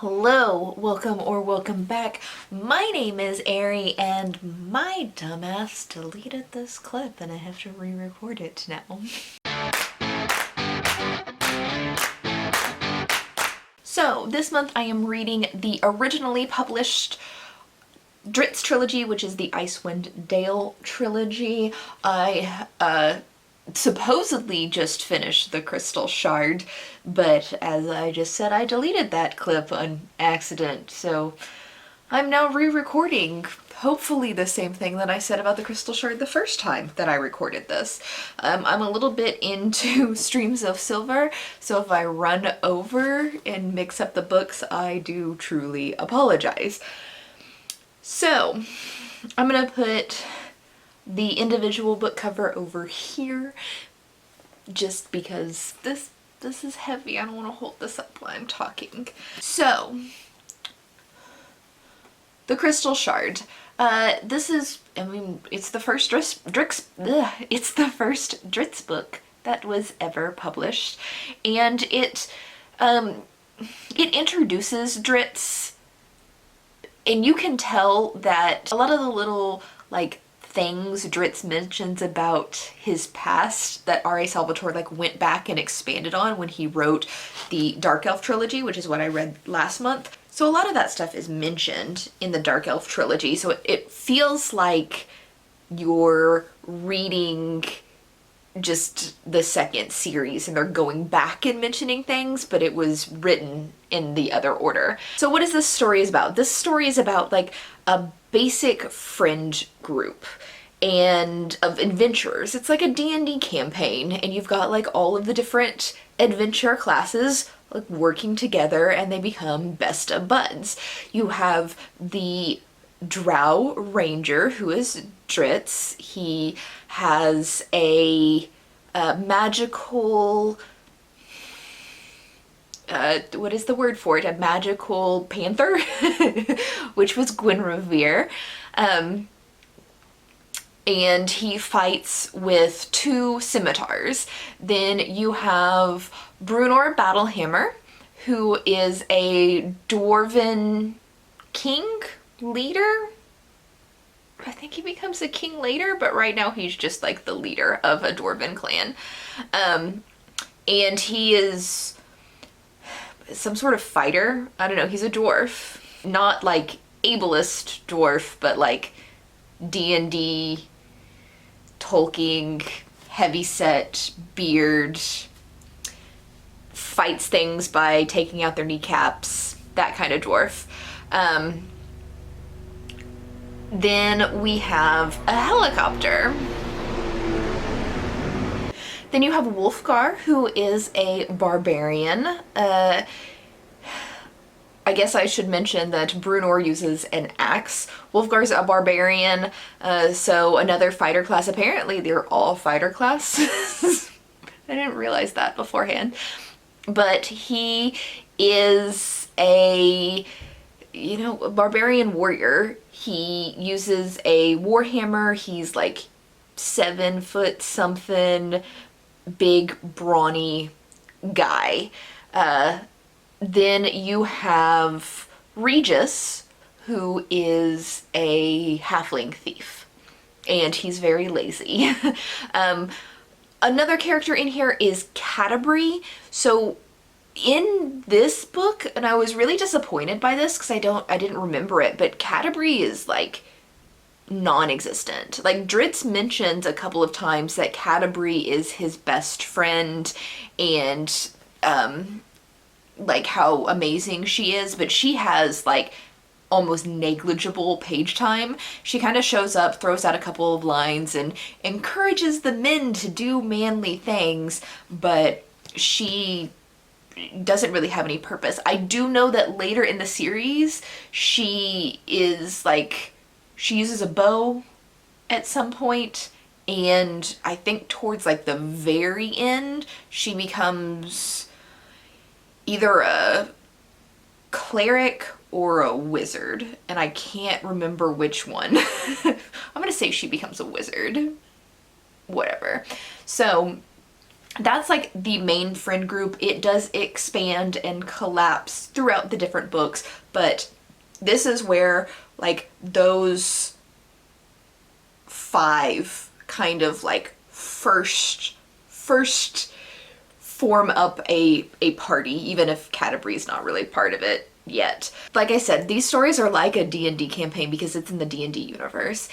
Hello, welcome back. My name is Ari and my dumbass deleted this clip and I have to re-record it now. So this month I am reading the originally published Drizzt trilogy, which is the Icewind Dale trilogy. I supposedly just finished the Crystal Shard, but as I just said, I deleted that clip on accident, so I'm now re-recording hopefully the same thing that I said about the Crystal Shard the first time that I recorded this. I'm a little bit into Streams of Silver, so if I run over and mix up the books, I do truly apologize. So, I'm gonna put the individual book cover over here just because this is heavy. I don't want to hold this up while I'm talking. So, the Crystal Shard. This is, it's the first Drizzt book that was ever published, and it introduces Drizzt, and you can tell that a lot of the little things Drizzt mentions about his past that R.A. Salvatore went back and expanded on when he wrote the Dark Elf trilogy, which is what I read last month. So a lot of that stuff is mentioned in the Dark Elf trilogy, so it feels like you're reading just the second series and they're going back and mentioning things, but it was written in the other order. So what is this story about? This story is about a basic friend group and of adventurers. It's like a D&D campaign, and you've got all of the different adventure classes working together and they become best of buds. You have the Drow Ranger, who is Drizzt. He has a magical what is the word for it? A magical panther, which was Gwynrevere. And he fights with two scimitars. Then you have Bruenor Battlehammer, who is a dwarven king leader. I think he becomes a king later, but right now he's just the leader of a dwarven clan. And he is some sort of fighter. I don't know, he's a dwarf. Not ableist dwarf, but D&D, Tolkien, heavyset, beard, fights things by taking out their kneecaps, that kind of dwarf. Then we have a helicopter. Then you have Wolfgard, who is a barbarian. I guess I should mention that Bruenor uses an axe. Wolfgard's a barbarian, so another fighter class. Apparently they're all fighter classes. I didn't realize that beforehand. But he is a barbarian warrior. He uses a warhammer. He's 7 foot something, big brawny guy. Then you have Regis, who is a halfling thief, and he's very lazy. Another character in here is Caterpie. So in this book, and I was really disappointed by this because I didn't remember it, but Caterpie is non-existent. Drizzt mentions a couple of times that Caterpie is his best friend and how amazing she is, but she has almost negligible page time. She kind of shows up, throws out a couple of lines, and encourages the men to do manly things, but she doesn't really have any purpose. I do know that later in the series, she is she uses a bow at some point, and I think towards the very end, she becomes either a cleric or a wizard, and I can't remember which one. I'm gonna say she becomes a wizard. Whatever. So that's like the main friend group. It does expand and collapse throughout the different books, but this is where like those 5 kind of like first form up a party, even if Caterpie is not really part of it yet. Like I said, these stories are like a D&D campaign because it's in the D&D universe.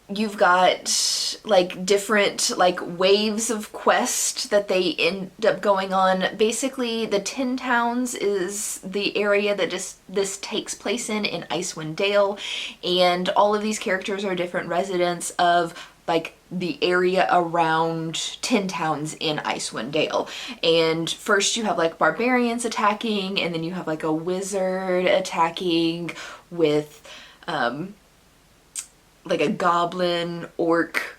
You've got like different like waves of quest that they end up going on. Basically, the 10 Towns is the area that this takes place in Icewind Dale, and all of these characters are different residents of like the area around 10 Towns in Icewind Dale. And first you have like barbarians attacking, and then you have like a wizard attacking with like a goblin, orc,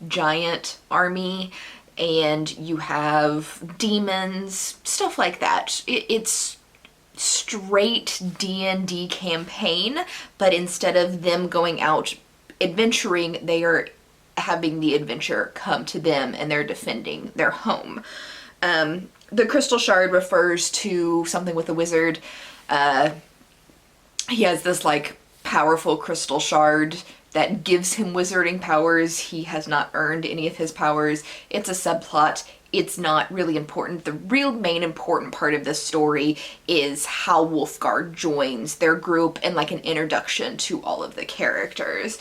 giant army, and you have demons, stuff like that. It's straight D&D campaign, but instead of them going out adventuring, they are having the adventure come to them, and they're defending their home. The crystal shard refers to something with a wizard. He has this like powerful crystal shard that gives him wizarding powers. He has not earned any of his powers. It's a subplot. It's not really important. The real main important part of this story is how Wolfgard joins their group and like an introduction to all of the characters.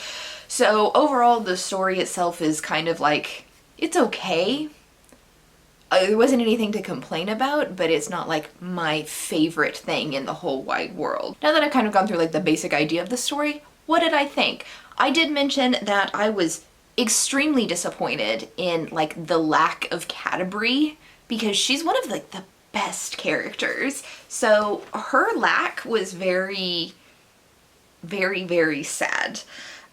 So overall, the story itself is kind of like, it's okay. There wasn't anything to complain about, but it's not like my favorite thing in the whole wide world. Now that I've kind of gone through like the basic idea of the story, what did I think? I did mention that I was extremely disappointed in like the lack of Caterpie, because she's one of like the best characters. So her lack was very, very, very sad.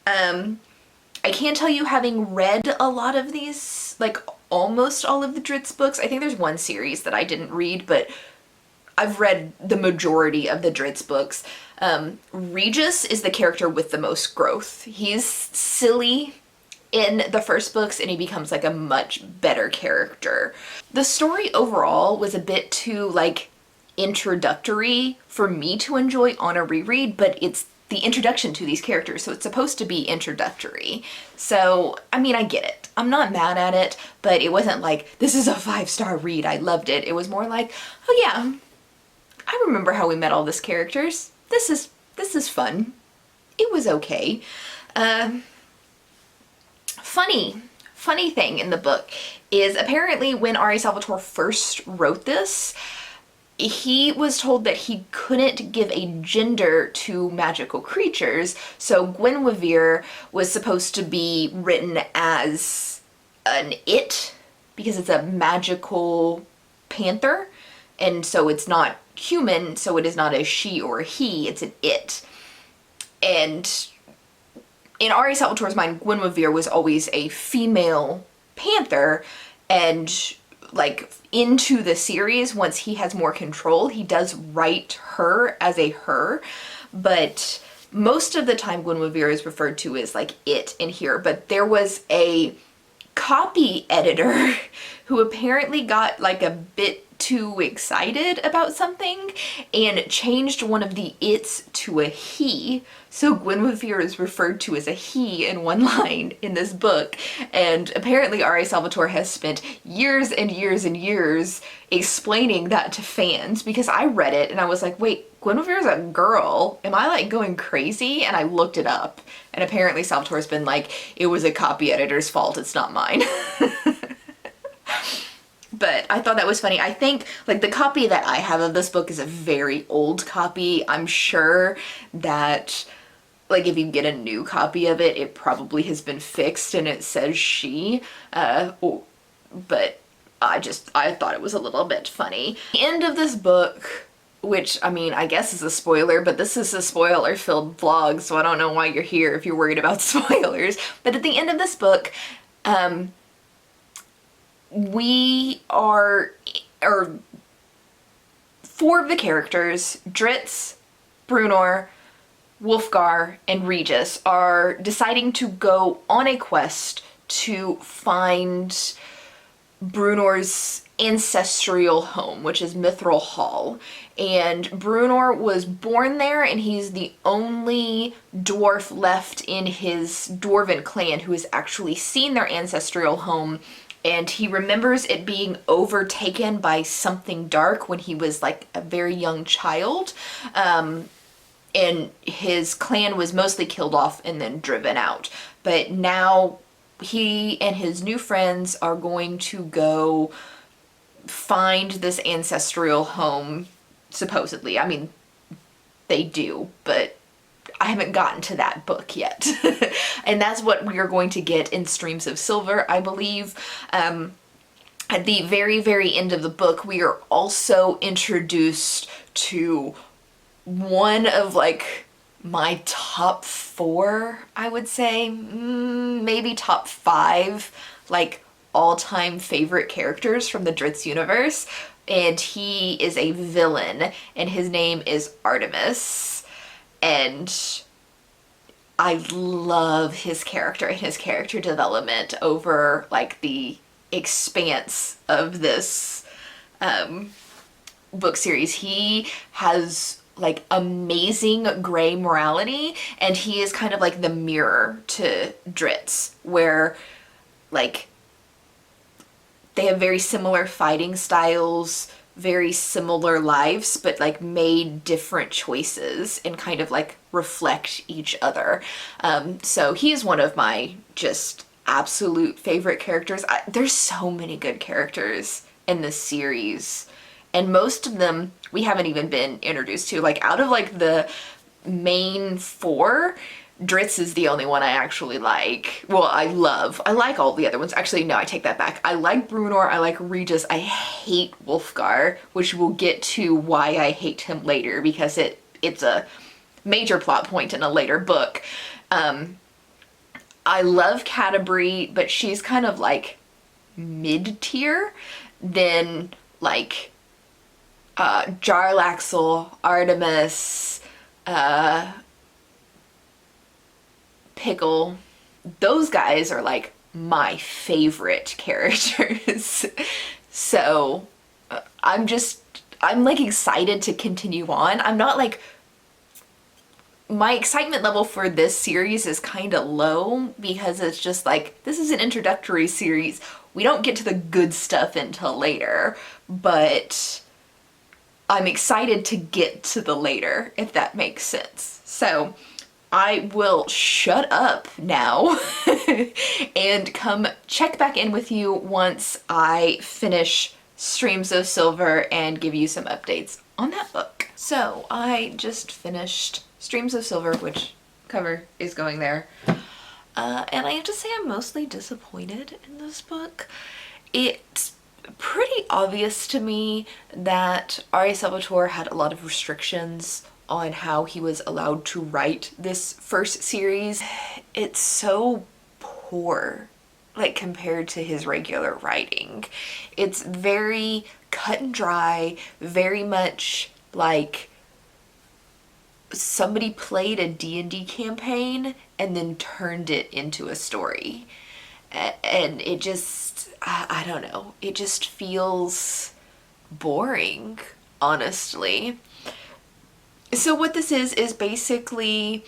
I can tell you, having read a lot of these, like almost all of the Drizzt books, I think there's one series that I didn't read, but I've read the majority of the Drizzt books. Regis is the character with the most growth. He's silly in the first books, and he becomes like a much better character. The story overall was a bit too like introductory for me to enjoy on a reread, but it's the introduction to these characters, so it's supposed to be introductory. So, I mean, I get it. I'm not mad at it, but it wasn't like, this is a 5-star read, I loved it. It was more like, oh yeah, I remember how we met all these characters. This is fun. It was okay. Funny thing in the book is apparently when R.A. Salvatore first wrote this, he was told that he couldn't give a gender to magical creatures, so Guinevere was supposed to be written as an it, because it's a magical panther, and so it's not human, so it is not a she or a he, it's an it. And in R.A. Salvatore's mind, Guinevere was always a female panther, and like into the series, once he has more control, he does write her as a her, but most of the time Guinevere is referred to as like it in here. But there was a copy editor who apparently got like a bit too excited about something and changed one of the it's to a he. So Guinevere is referred to as a he in one line in this book, and apparently R.A. Salvatore has spent years and years and years explaining that to fans, because I read it and I was like, wait, Guinevere's a girl? Am I like going crazy? And I looked it up, and apparently Salvatore's been like, it was a copy editor's fault, it's not mine. But I thought that was funny. I think like the copy that I have of this book is a very old copy. I'm sure that like if you get a new copy of it, it probably has been fixed and it says she, but I thought it was a little bit funny. The end of this book, which I mean, I guess is a spoiler, but this is a spoiler-filled vlog, so I don't know why you're here if you're worried about spoilers. But at the end of this book, or 4 of the characters, Drizzt, Bruenor, Wolfgar, and Regis, are deciding to go on a quest to find Brunor's ancestral home, which is Mithril Hall. And Brunor was born there, and he's the only dwarf left in his dwarven clan who has actually seen their ancestral home. And he remembers it being overtaken by something dark when he was like a very young child. And his clan was mostly killed off and then driven out. But now he and his new friends are going to go find this ancestral home, supposedly. I mean, they do, but I haven't gotten to that book yet. And that's what we are going to get in Streams of Silver, I believe. At the very, very end of the book, we are also introduced to one of like my top 4, I would say, maybe top 5, like all-time favorite characters from the Dritz universe. And he is a villain, and his name is Artemis. And I love his character and his character development over like the expanse of this book series. He has like amazing gray morality, and he is kind of like the mirror to Dritz, where like they have very similar fighting styles, very similar lives, but like made different choices and kind of like reflect each other. So he's one of my just absolute favorite characters. There's so many good characters in this series, and most of them we haven't even been introduced to. Like out of like the main 4, Dritz is the only one I actually like. Well, I like all the other ones. Actually, no, I take that back. I like Brunor, I like Regis, I hate Wolfgard, which we'll get to why I hate him later, because it's a major plot point in a later book. I love Caterpie, but she's kind of like mid-tier. Then like Jarlaxle, Artemis, Pickle, those guys are like my favorite characters. So I'm like excited to continue on. I'm not like, my excitement level for this series is kind of low, because it's just like, this is an introductory series. We don't get to the good stuff until later, but I'm excited to get to the later, if that makes sense. So I will shut up now and come check back in with you once I finish Streams of Silver and give you some updates on that book. So I just finished Streams of Silver, which cover is going there. And I have to say I'm mostly disappointed in this book. It's pretty obvious to me that R.A. Salvatore had a lot of restrictions on how he was allowed to write this first series. It's so poor, like compared to his regular writing. It's very cut and dry, very much like somebody played a D&D campaign and then turned it into a story. And it just, I don't know, it just feels boring, honestly. So what this is basically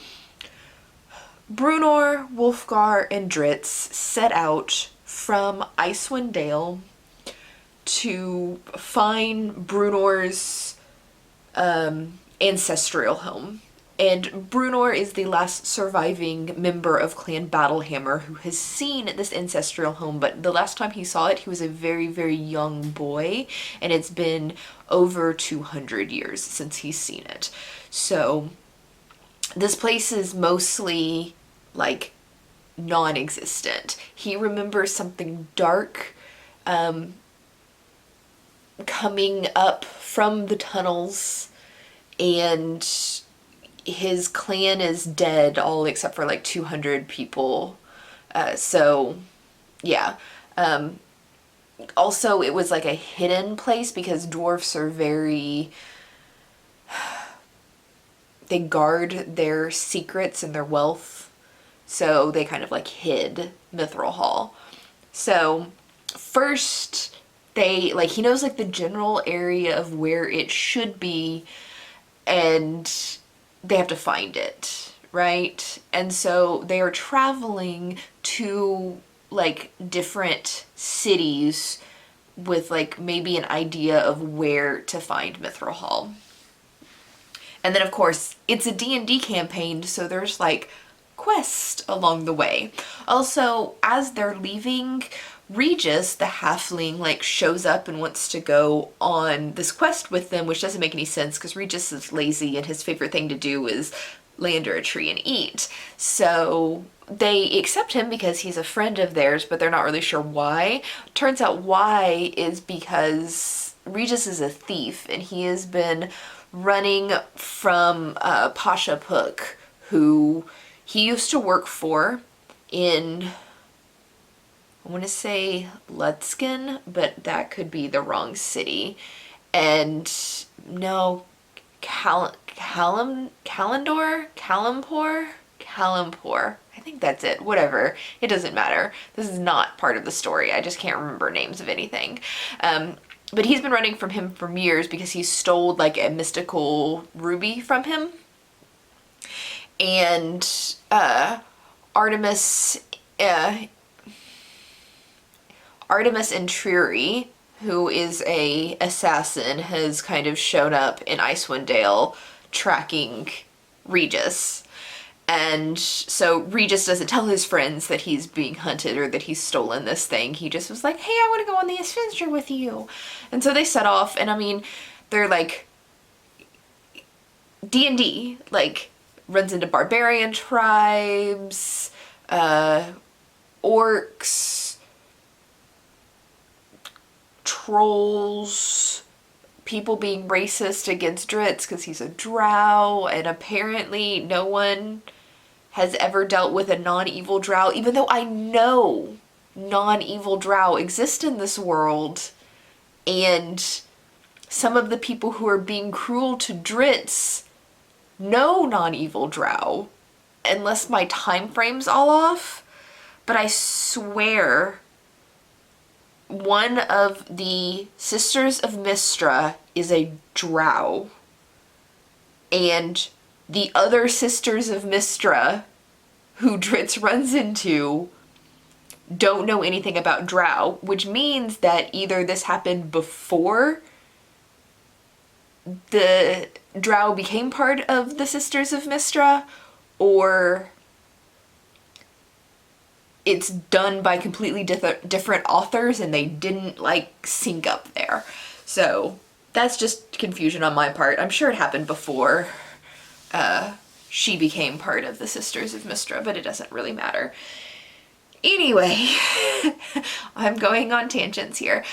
Brunor, Wolfgard, and Dritz set out from Icewind Dale to find Brunor's ancestral home. And Brunor is the last surviving member of Clan Battlehammer who has seen this ancestral home, but the last time he saw it, he was a very, very young boy, and it's been over 200 years since he's seen it. So this place is mostly like non-existent. He remembers something dark coming up from the tunnels, and his clan is dead, all except for like 200 people. So yeah. Also, it was like a hidden place because dwarfs are very, they guard their secrets and their wealth. So they kind of like hid Mithril Hall. So first they, like, he knows, like, the general area of where it should be, and they have to find it, right? And so they are traveling to, like, different cities with, like, maybe an idea of where to find Mithril Hall. And then, of course, it's a D&D campaign, so there's, like, quest along the way. Also, as they're leaving, Regis, the halfling, like, shows up and wants to go on this quest with them, which doesn't make any sense because Regis is lazy and his favorite thing to do is lay under a tree and eat. So they accept him because he's a friend of theirs, but they're not really sure why. Turns out why is because Regis is a thief and he has been running from Pasha Pook, who he used to work for in, I want to say Lutskin, but that could be the wrong city. And no, Kalimpor? I think that's it. Whatever. It doesn't matter. This is not part of the story. I just can't remember names of anything. But he's been running from him for years because he stole, like, a mystical ruby from him. And Artemis and Trilogy, who is a assassin, has kind of shown up in Icewind tracking Regis. And so Regis doesn't tell his friends that he's being hunted or that he's stolen this thing. He just was like, hey, I want to go on the adventure with you. And so they set off, and I mean, they're like D&D, like, runs into barbarian tribes, orcs, trolls, people being racist against Dritz because he's a drow, and apparently no one has ever dealt with a non-evil drow, even though I know non-evil drow exist in this world, and some of the people who are being cruel to Dritz know non-evil drow, unless my time frame's all off. But I swear one of the Sisters of Mystra is a drow, and the other Sisters of Mystra who Dritz runs into don't know anything about drow, which means that either this happened before the drow became part of the Sisters of Mystra, or it's done by completely different authors and they didn't, like, sync up there. So that's just confusion on my part. I'm sure it happened before she became part of the Sisters of Mystra, but it doesn't really matter. Anyway, I'm going on tangents here.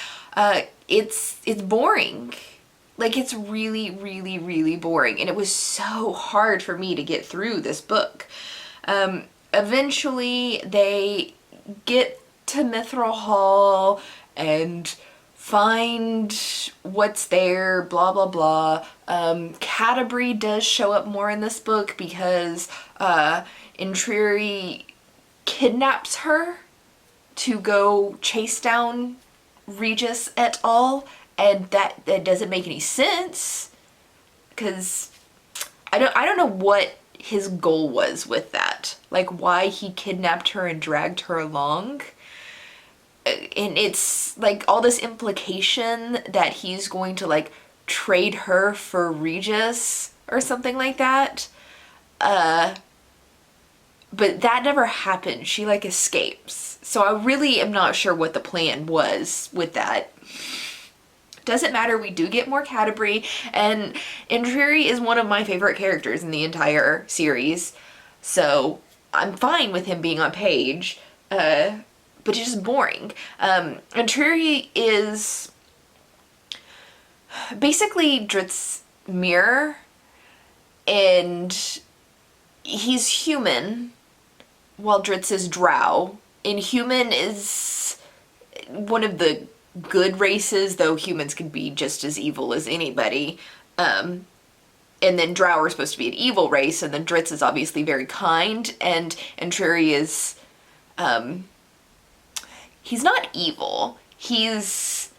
It's boring. Like, it's really, really, really boring. And it was so hard for me to get through this book. Eventually, they get to Mithril Hall and find what's there, blah, blah, blah. Caterpie does show up more in this book because Intriri kidnaps her to go chase down Regis et al., and that doesn't make any sense because I don't know what his goal was with that, like why he kidnapped her and dragged her along. And it's like all this implication that he's going to, like, trade her for Regis or something like that. But that never happened. She, like, escapes. So I really am not sure what the plan was with that. Doesn't matter, we do get more Caterpie, and Intriri is one of my favorite characters in the entire series, so I'm fine with him being on page, but it's just boring. Intriri is basically Dritz's mirror, and he's human, while Dritz is drow, and human is one of the good races, though humans can be just as evil as anybody. And then drow are supposed to be an evil race, and then Dritz is obviously very kind, and Intriri is, he's not evil. he has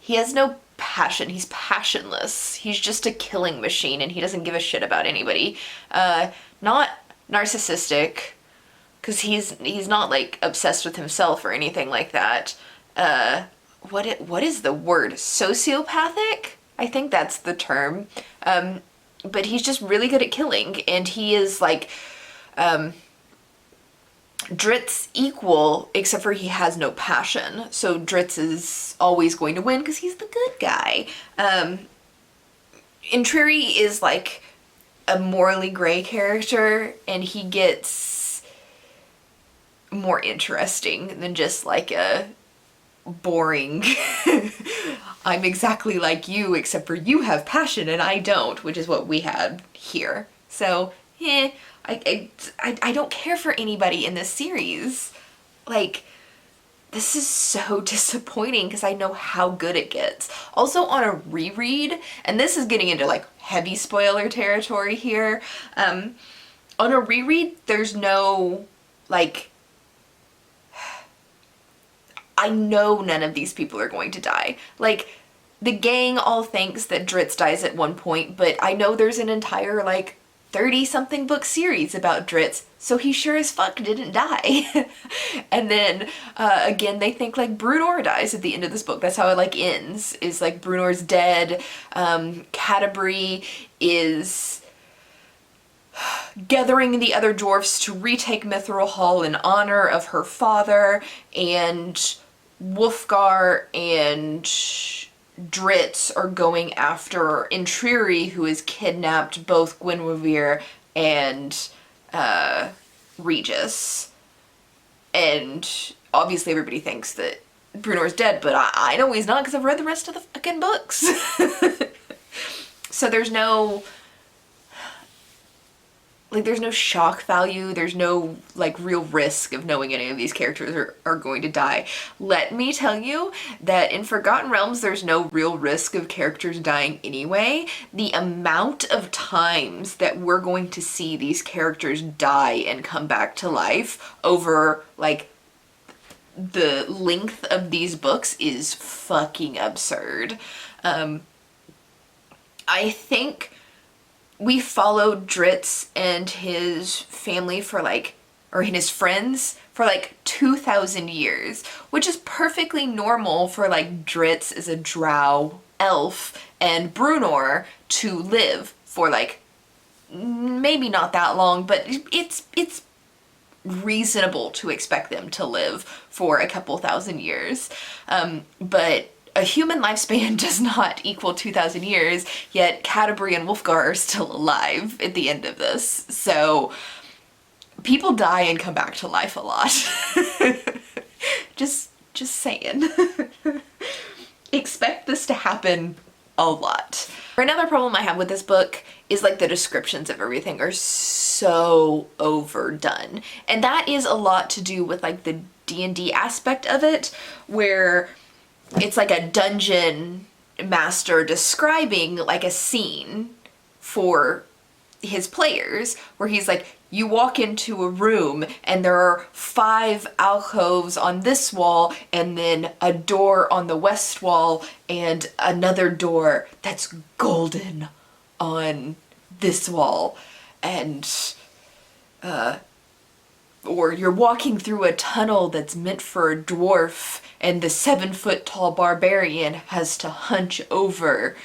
no passion. He's passionless. He's just a killing machine, and he doesn't give a shit about anybody. Not narcissistic, because he's not like obsessed with himself or anything like that. What is the word? Sociopathic? I think that's the term. But he's just really good at killing, and he is like Drit's equal, except for he has no passion. So Drit's is always going to win because he's the good guy. Intriri is like a morally gray character, and he gets more interesting than just like a boring I'm exactly like you except for you have passion and I don't, which is what we had here. So I don't care for anybody in this series. Like, this is so disappointing because I know how good it gets. Also, on a reread, and this is getting into like heavy spoiler territory here, on a reread there's no like, I know none of these people are going to die. Like, the gang all thinks that Dritz dies at one point, but I know there's an entire like 30-something book series about Dritz, so he sure as fuck didn't die. And then again, they think like Brunor dies at the end of this book. That's how it like ends, is like Brunor's dead. Caterpie is gathering the other dwarfs to retake Mithril Hall in honor of her father, and Wolfgard and Dritz are going after Intriri, who has kidnapped both Guinevere and Regis. And obviously everybody thinks that Brunor's dead, but I know he's not because I've read the rest of the fucking books. So there's no shock value, there's no like real risk of knowing any of these characters are going to die. Let me tell you that in Forgotten Realms there's no real risk of characters dying anyway. The amount of times that we're going to see these characters die and come back to life over like the length of these books is fucking absurd. I think we followed Dritz and his family for like, or his friends for like 2,000 years, which is perfectly normal for like Dritz as a drow elf and Brunor to live for like, maybe not that long, but it's reasonable to expect them to live for a couple thousand years. But a human lifespan does not equal 2,000 years, yet Caterpie and Wolfgard are still alive at the end of this. So people die and come back to life a lot. just saying. Expect this to happen a lot. Another problem I have with this book is like the descriptions of everything are so overdone. And that is a lot to do with like the D&D aspect of it, where it's like a dungeon master describing like a scene for his players, where he's like, you walk into a room and there are 5 alcoves on this wall and then a door on the west wall and another door that's golden on this wall, and or you're walking through a tunnel that's meant for a dwarf and the 7-foot-tall barbarian has to hunch over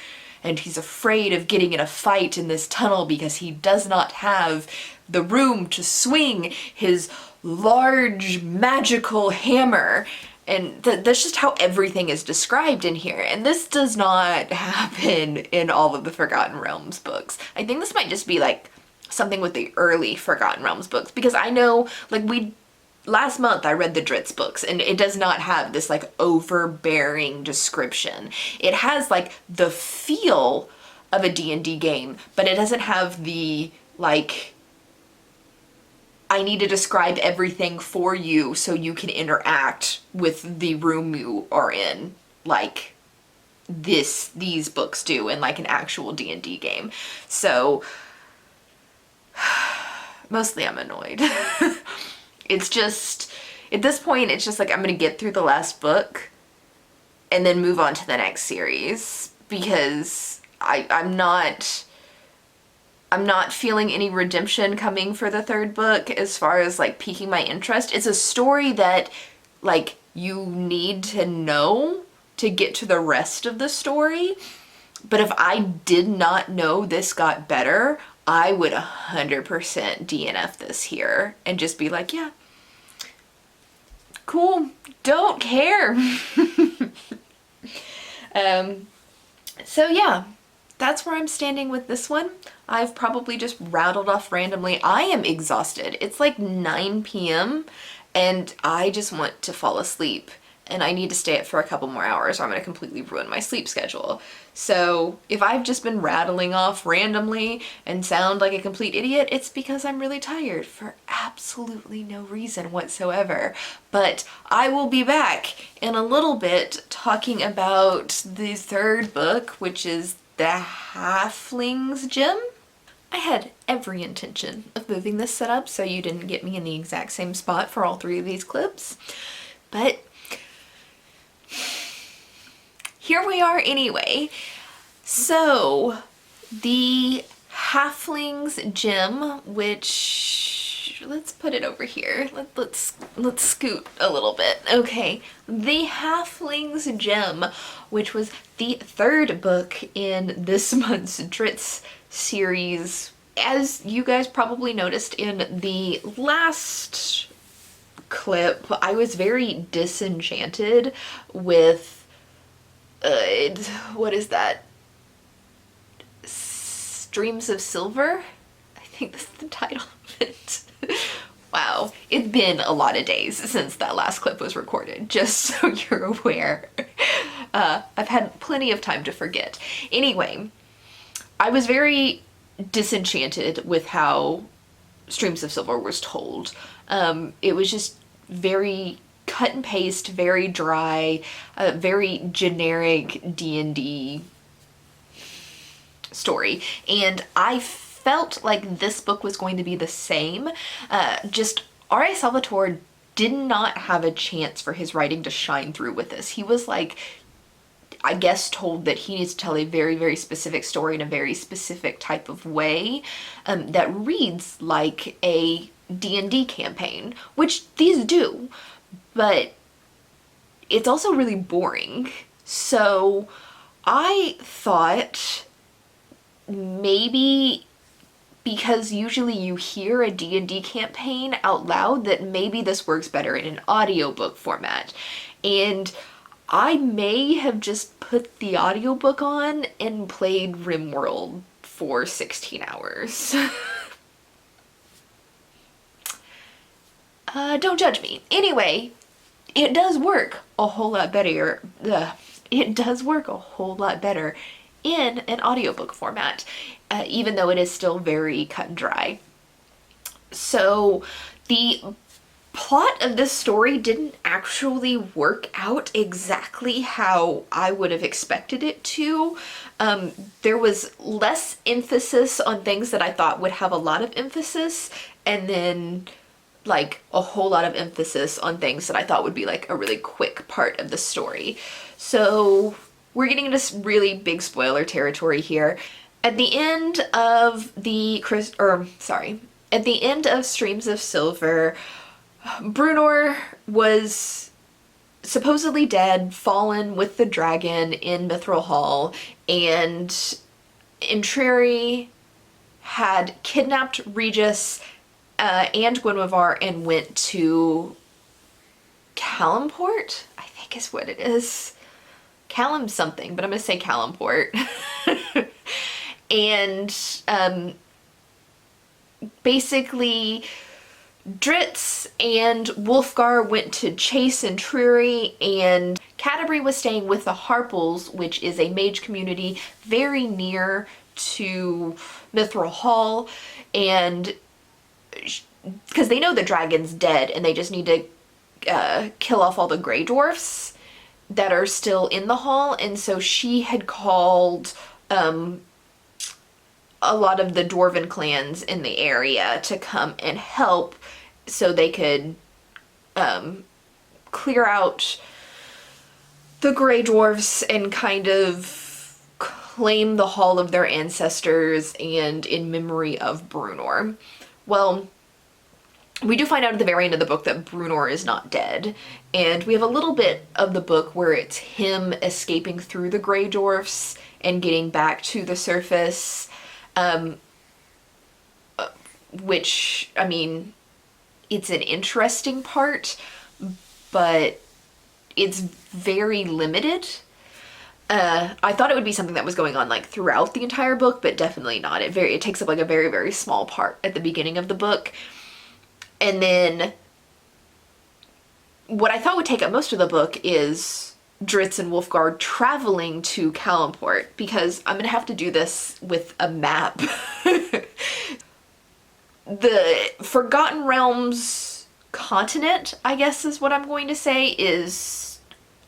and he's afraid of getting in a fight in this tunnel because he does not have the room to swing his large magical hammer. And that's just how everything is described in here. And this does not happen in all of the Forgotten Realms books. I think this might just be like something with the early Forgotten Realms books, because I know like last month I read the Dritz books and it does not have this like overbearing description. It has like the feel of a D&D game, but it doesn't have the like, I need to describe everything for you so you can interact with the room you are in, like these books do in like an actual D&D game. So mostly I'm annoyed. It's just, at this point, it's just like I'm gonna get through the last book and then move on to the next series, because I'm not feeling any redemption coming for the third book as far as like piquing my interest. It's a story that like you need to know to get to the rest of the story. But if I did not know this got better, I would 100% DNF this here and just be like, yeah, cool, don't care. So yeah, that's where I'm standing with this one. I've probably just rattled off randomly. I am exhausted. It's like 9 p.m. and I just want to fall asleep, and I need to stay up for a couple more hours or I'm going to completely ruin my sleep schedule. So if I've just been rattling off randomly and sound like a complete idiot, it's because I'm really tired for absolutely no reason whatsoever. But I will be back in a little bit talking about the third book, which is the Halflings Gem. I had every intention of moving this setup so you didn't get me in the exact same spot for all 3 of these clips, but here we are anyway. So the Halflings Gem, which, let's put it over here. Let's scoot a little bit. Okay, the Halflings Gem, which was the 3rd book in this month's Dritz series. As you guys probably noticed in the last clip, I was very disenchanted with what is that? Streams of Silver? I think that's the title of it. Wow, it's been a lot of days since that last clip was recorded, just so you're aware. I've had plenty of time to forget. Anyway, I was very disenchanted with how Streams of Silver was told. It was just very cut and paste, very dry, very generic D&D story. And I felt like this book was going to be the same. Just R.A. Salvatore did not have a chance for his writing to shine through with this. He was like, I guess, told that he needs to tell a very, very specific story in a very specific type of way that reads like a D&D campaign, which these do, but it's also really boring. So I thought maybe because usually you hear a D&D campaign out loud, that maybe this works better in an audiobook format. And I may have just put the audiobook on and played RimWorld for 16 hours. Don't judge me. Anyway, it does work a whole lot better. It does work a whole lot better in an audiobook format, even though it is still very cut and dry. So the plot of this story didn't actually work out exactly how I would have expected it to. There was less emphasis on things that I thought would have a lot of emphasis, and then like a whole lot of emphasis on things that I thought would be like a really quick part of the story. So we're getting into some really big spoiler territory here. At the end of at the end of Streams of Silver, Bruenor was supposedly dead, fallen with the dragon in Mithril Hall, and Entreri had kidnapped Regis and Guinevere and went to Calimport, I think is what it is. Callum something, but I'm gonna say Calimport. And basically Dritz and Wolfgard went to chase Entreri, and Caterpie was staying with the Harples, which is a mage community very near to Mithril Hall, and because they know the dragon's dead and they just need to kill off all the Grey Dwarfs that are still in the hall. And so she had called a lot of the dwarven clans in the area to come and help so they could clear out the Grey Dwarfs and kind of claim the hall of their ancestors and in memory of Bruenor. Well, we do find out at the very end of the book that Bruenor is not dead, and we have a little bit of the book where it's him escaping through the Grey Dwarfs and getting back to the surface, which, I mean, it's an interesting part, but it's very limited. I thought it would be something that was going on like throughout the entire book, but definitely not. It takes up like a very, very small part at the beginning of the book. And then what I thought would take up most of the book is Drizzt and Wolfgard traveling to Calimport, because I'm gonna have to do this with a map. The Forgotten Realms continent, I guess is what I'm going to say, is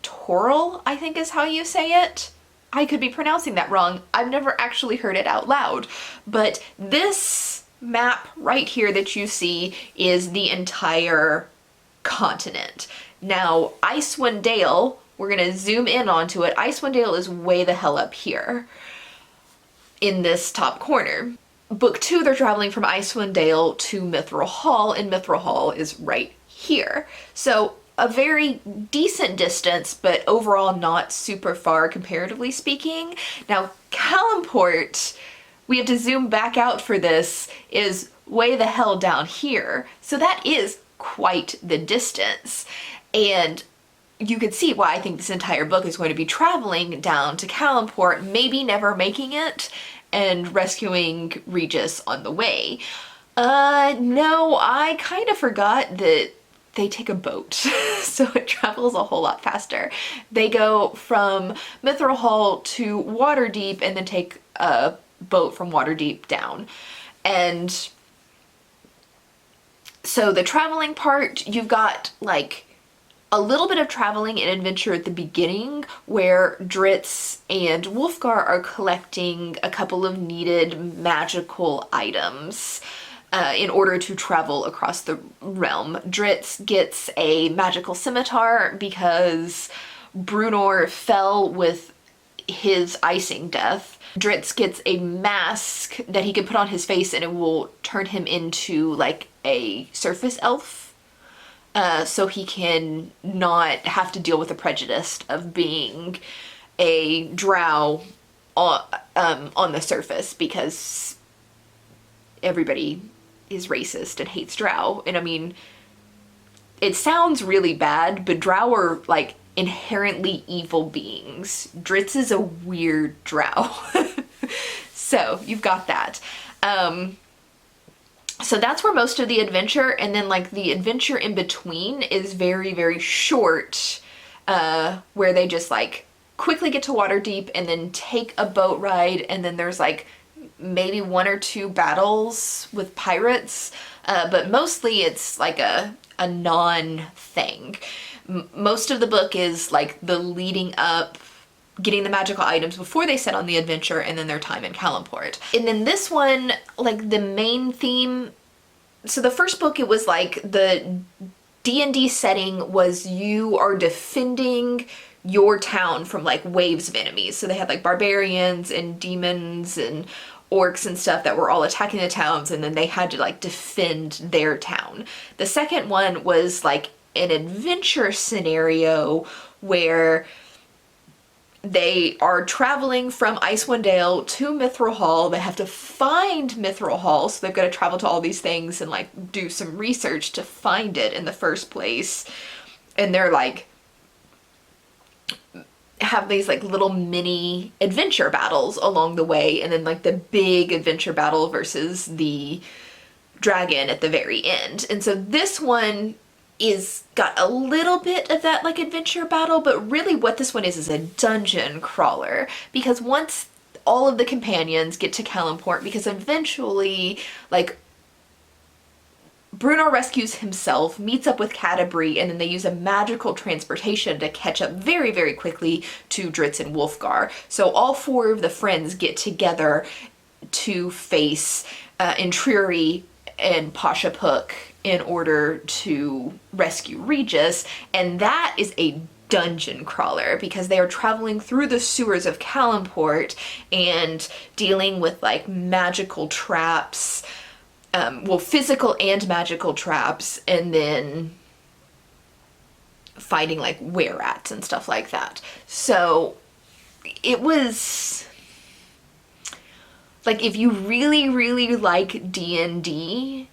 Toril, I think is how you say it. I could be pronouncing that wrong. I've never actually heard it out loud. But this map right here that you see is the entire continent. Now, Icewind Dale, we're going to zoom in onto it. Icewind Dale is way the hell up here in this top corner. Book 2, they're traveling from Icewind Dale to Mithril Hall, and Mithril Hall is right here. So a very decent distance, but overall not super far comparatively speaking. Now, Calimport, we have to zoom back out for this, is way the hell down here. So that is quite the distance. And you could see why I think this entire book is going to be traveling down to Calimport, maybe never making it, and rescuing Regis on the way. No, I kind of forgot that they take a boat, so it travels a whole lot faster. They go from Mithril Hall to Waterdeep and then take a boat from Waterdeep down. And so the traveling part, you've got like a little bit of traveling and adventure at the beginning where Drizzt and Wolfgar are collecting a couple of needed magical items in order to travel across the realm. Drizzt gets a magical scimitar because Bruenor fell with his icing death. Drizzt gets a mask that he can put on his face and it will turn him into like a surface elf. So he can not have to deal with the prejudice of being a drow on the surface, because everybody is racist and hates drow. And I mean, it sounds really bad, but drow are like inherently evil beings. Drizzt is a weird drow. So you've got that. So that's where most of the adventure, and then like the adventure in between is very, very short, where they just like quickly get to Waterdeep and then take a boat ride, and then there's like maybe 1 or 2 battles with pirates, but mostly it's like a non-thing. Most of the book is like the leading up, getting the magical items before they set on the adventure, and then their time in Calimport. And then this one, like the main theme, so the first book, it was like the D&D setting was you are defending your town from like waves of enemies. So they had like barbarians and demons and orcs and stuff that were all attacking the towns, and then they had to like defend their town. The second one was like an adventure scenario where they are traveling from Icewind Dale to Mithril Hall. They have to find Mithril Hall, so they've got to travel to all these things and like do some research to find it in the first place. And they're like have these like little mini adventure battles along the way, and then like the big adventure battle versus the dragon at the very end. And so this one is got a little bit of that like adventure battle, but really what this one is a dungeon crawler, because once all of the companions get to Calimport, because eventually like Bruenor rescues himself, meets up with Caterpie, and then they use a magical transportation to catch up very, very quickly to Drizzt and Wolfgar. So all 4 of the friends get together to face Intriri and Pashapuk in order to rescue Regis, and that is a dungeon crawler because they are traveling through the sewers of Calimport and dealing with like magical traps, well, physical and magical traps, and then fighting like were-rats and stuff like that. So it was like, if you really, really like D&D,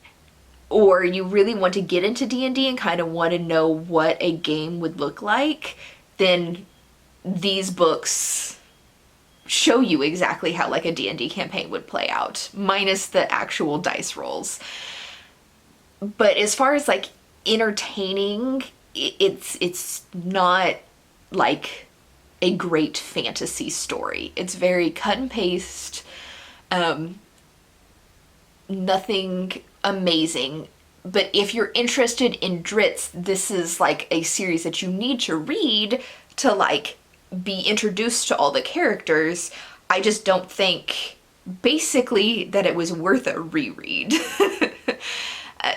or you really want to get into D&D and kind of want to know what a game would look like, then these books show you exactly how like a D&D campaign would play out, minus the actual dice rolls. But as far as like entertaining, it's not like a great fantasy story. It's very cut and paste, nothing amazing. But if you're interested in Dritz, this is like a series that you need to read to like be introduced to all the characters. I just don't think basically that it was worth a reread.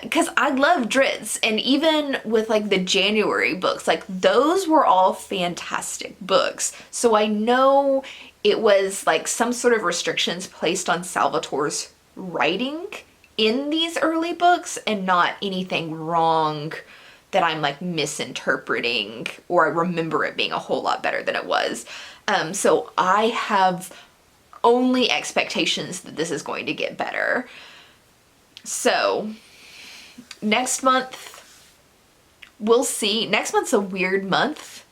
Because I love Dritz, and even with like the January books, like those were all fantastic books. So I know it was like some sort of restrictions placed on Salvatore's writing in these early books, and not anything wrong that I'm like misinterpreting, or I remember it being a whole lot better than it was. So I have only expectations that this is going to get better. So next month, we'll see. Next month's a weird month,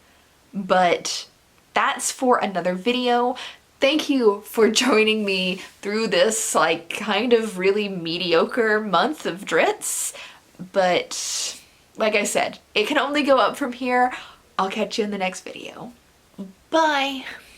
but that's for another video. Thank you for joining me through this like kind of really mediocre month of Dritz, but like I said, it can only go up from here. I'll catch you in the next video. Bye!